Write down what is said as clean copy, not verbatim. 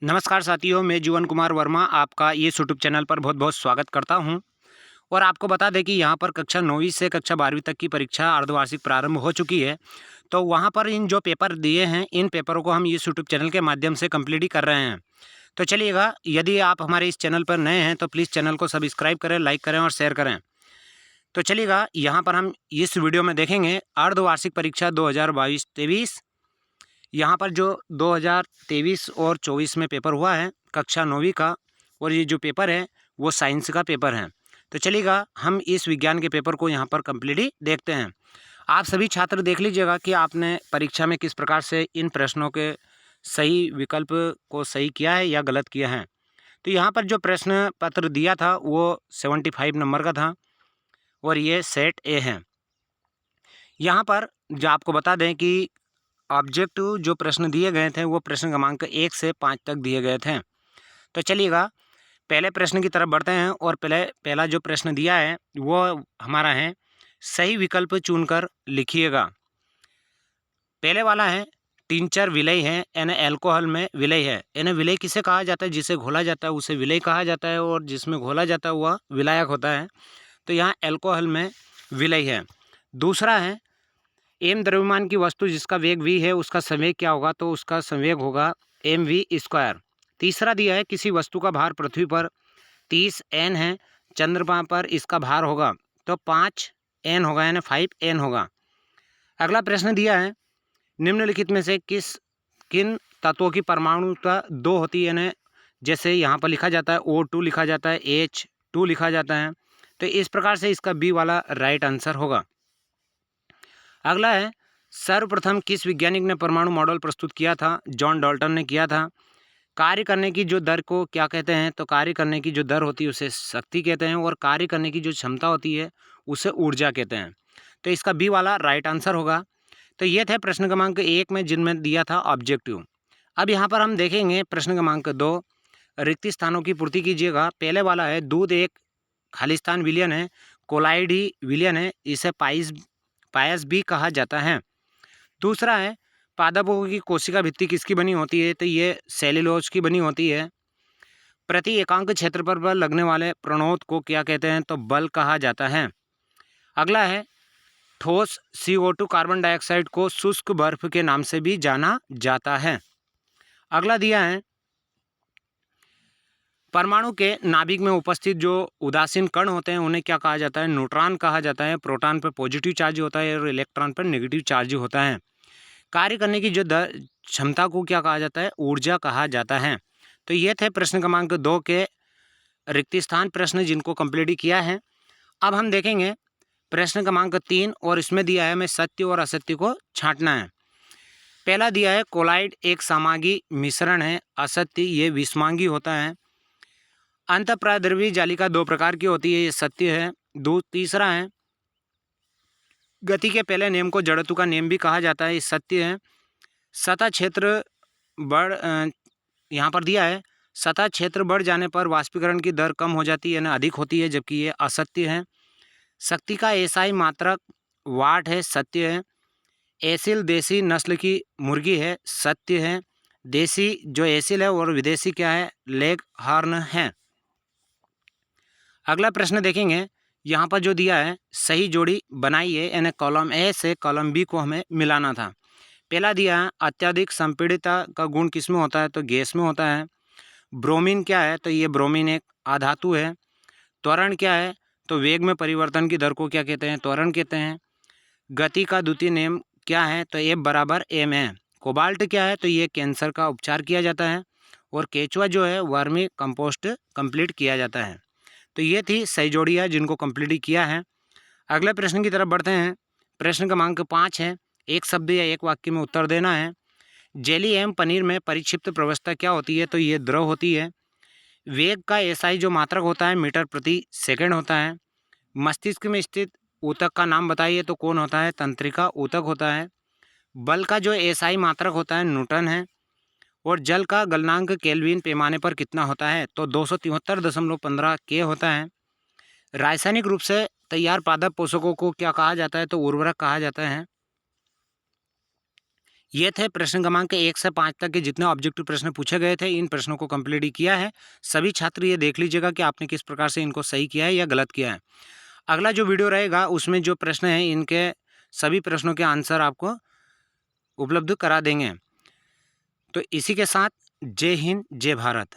नमस्कार साथियों, मैं जीवन कुमार वर्मा आपका ये यूट्यूब चैनल पर बहुत बहुत स्वागत करता हूं। और आपको बता दें कि यहां पर कक्षा 9वीं से कक्षा 12वीं तक की परीक्षा अर्धवार्षिक प्रारंभ हो चुकी है। तो वहां पर इन जो पेपर दिए हैं, इन पेपरों को हम इस यूट्यूब चैनल के माध्यम से कंप्लीट ही कर रहे हैं। तो चलिएगा, यदि आप हमारे इस चैनल पर नए हैं तो प्लीज़ चैनल को सब्सक्राइब करें, लाइक करें और शेयर करें। तो चलिएगा, यहाँ पर हम इस वीडियो में देखेंगे अर्धवार्षिक परीक्षा 2022-23। यहाँ पर जो 2023 और 24 में पेपर हुआ है कक्षा 9वीं का, और ये जो पेपर है वो साइंस का पेपर है। तो चलिएगा, हम इस विज्ञान के पेपर को यहाँ पर कंप्लीट ही देखते हैं। आप सभी छात्र देख लीजिएगा कि आपने परीक्षा में किस प्रकार से इन प्रश्नों के सही विकल्प को सही किया है या गलत किया है। तो यहाँ पर जो प्रश्न पत्र दिया था वो 75 नंबर का था और ये सेट ए है। यहाँ पर जो आपको बता दें कि ऑब्जेक्टिव जो प्रश्न दिए गए थे वो प्रश्न क्रमांक 1 से 5 तक दिए गए थे। तो चलिएगा, पहले प्रश्न की तरफ बढ़ते हैं और पहला जो प्रश्न दिया है वो हमारा है, सही विकल्प चुनकर लिखिएगा। पहले वाला है, टिंचर विलय है यानी अल्कोहल में विलय है। यानी विलय किसे कहा जाता है? जिसे घोला जाता है उसे विलय कहा जाता है, और जिसमें घोला जाता है वह विलायक होता है। तो यहाँ अल्कोहल में विलय है। दूसरा है, एम द्रव्यमान की वस्तु जिसका वेग v है उसका संवेग क्या होगा? तो उसका संवेग होगा mv²। तीसरा दिया है, किसी वस्तु का भार पृथ्वी पर 30 n है, चंद्रमा पर इसका भार होगा तो 5 n होगा, यानी 5 n होगा। अगला प्रश्न दिया है, निम्नलिखित में से किन तत्वों की परमाणुता 2 होती है? यानी जैसे यहाँ पर लिखा जाता है O2 लिखा जाता है, H2 लिखा जाता है। तो इस प्रकार से इसका बी वाला राइट आंसर होगा। अगला है, सर्वप्रथम किस वैज्ञानिक ने परमाणु मॉडल प्रस्तुत किया था? जॉन डाल्टन ने किया था। कार्य करने की जो दर को क्या कहते हैं? तो कार्य करने की जो दर होती है उसे शक्ति कहते हैं, और कार्य करने की जो क्षमता होती है उसे ऊर्जा कहते हैं। तो इसका बी वाला राइट आंसर होगा। तो ये थे प्रश्न क्रमांक 1 में जिनमें दिया था ऑब्जेक्टिव। अब यहाँ पर हम देखेंगे प्रश्न क्रमांक 2, रिक्त स्थानों की पूर्ति कीजिएगा। पहले वाला है, दूध एक खालिस्तान विलयन है, कोलाइडी विलयन है, इसे पायस भी कहा जाता है। दूसरा है, पादपों की कोशिका भित्ति किसकी बनी होती है? तो ये सेल्यूलोज की बनी होती है। प्रति एकांक क्षेत्रफल पर लगने वाले प्रणोद को क्या कहते हैं? तो बल कहा जाता है। अगला है, ठोस CO2 कार्बन डाइऑक्साइड को शुष्क बर्फ के नाम से भी जाना जाता है। अगला दिया है, परमाणु के नाभिक में उपस्थित जो उदासीन कण होते हैं उन्हें क्या कहा जाता है? न्यूट्रॉन कहा जाता है। प्रोटॉन पर पॉजिटिव चार्ज होता है और इलेक्ट्रॉन पर नेगेटिव चार्ज होता है। कार्य करने की जो क्षमता को क्या कहा जाता है? ऊर्जा कहा जाता है। तो ये थे प्रश्न क्रमांक 2 के रिक्त स्थान प्रश्न जिनको कंप्लीट किया है। अब हम देखेंगे प्रश्न क्रमांक 3, और इसमें दिया है हमें सत्य और असत्य को छांटना है। पहला दिया है, कोलाइड एक समांगी मिश्रण है, असत्य, ये विषमांगी होता है। अंतःप्राद्रवी जालिका 2 प्रकार की होती है, ये सत्य है। तीसरा है, गति के पहले नियम को जड़त्व का नियम भी कहा जाता है, ये सत्य है। सतह क्षेत्र यहाँ पर दिया है, सतह क्षेत्र बढ़ जाने पर वाष्पीकरण की दर कम हो जाती है ना अधिक होती है, जबकि ये असत्य है। शक्ति का एसआई मात्रक वाट है, सत्य है। एसिल देसी नस्ल की मुर्गी है, सत्य है। देसी जो एसिल है और विदेशी क्या है? लेग हॉर्न है। अगला प्रश्न देखेंगे, यहाँ पर जो दिया है, सही जोड़ी बनाइए, यानी कॉलम ए से कॉलम बी को हमें मिलाना था। पहला दिया है, अत्यधिक संपीड़ितता का गुण किस में होता है? तो गैस में होता है। ब्रोमीन क्या है? तो ये ब्रोमीन एक अधातु है। त्वरण क्या है? तो वेग में परिवर्तन की दर को क्या कहते हैं? त्वरण कहते हैं। गति का द्वितीय नियम क्या है? तो F = m है। कोबाल्ट क्या है? तो ये कैंसर का उपचार किया जाता है। और केचुआ जो है वर्मी कंपोस्ट कंप्लीट किया जाता है। तो ये थी सही जोड़ियाँ जिनको कंप्लीट किया है। अगले प्रश्न की तरफ बढ़ते हैं। प्रश्न क्रमांक 5 है, एक शब्द या एक वाक्य में उत्तर देना है। जेली एवं पनीर में परिक्षिप्त प्रवस्था क्या होती है? तो ये द्रव होती है। वेग का एसआई जो मात्रक होता है मीटर प्रति सेकंड होता है। मस्तिष्क में स्थित ऊतक का नाम बताइए, तो कौन होता है? तंत्रिका ऊतक होता है। बल का जो एसआई मात्रक होता है न्यूटन है। और जल का गलनांक केल्विन पैमाने पर कितना होता है? तो 273.15 के होता है। रासायनिक रूप से तैयार पादप पोषकों को क्या कहा जाता है? तो उर्वरक कहा जाता है। ये थे प्रश्न क्रमांक 1 से 5 तक के जितने ऑब्जेक्टिव प्रश्न पूछे गए थे। इन प्रश्नों को कंप्लीट ही किया है। सभी छात्र ये देख लीजिएगा कि आपने किस प्रकार से इनको सही किया है या गलत किया है। अगला जो वीडियो रहेगा उसमें जो प्रश्न है इनके सभी प्रश्नों के आंसर आपको उपलब्ध करा देंगे। तो इसी के साथ जय हिंद, जय भारत।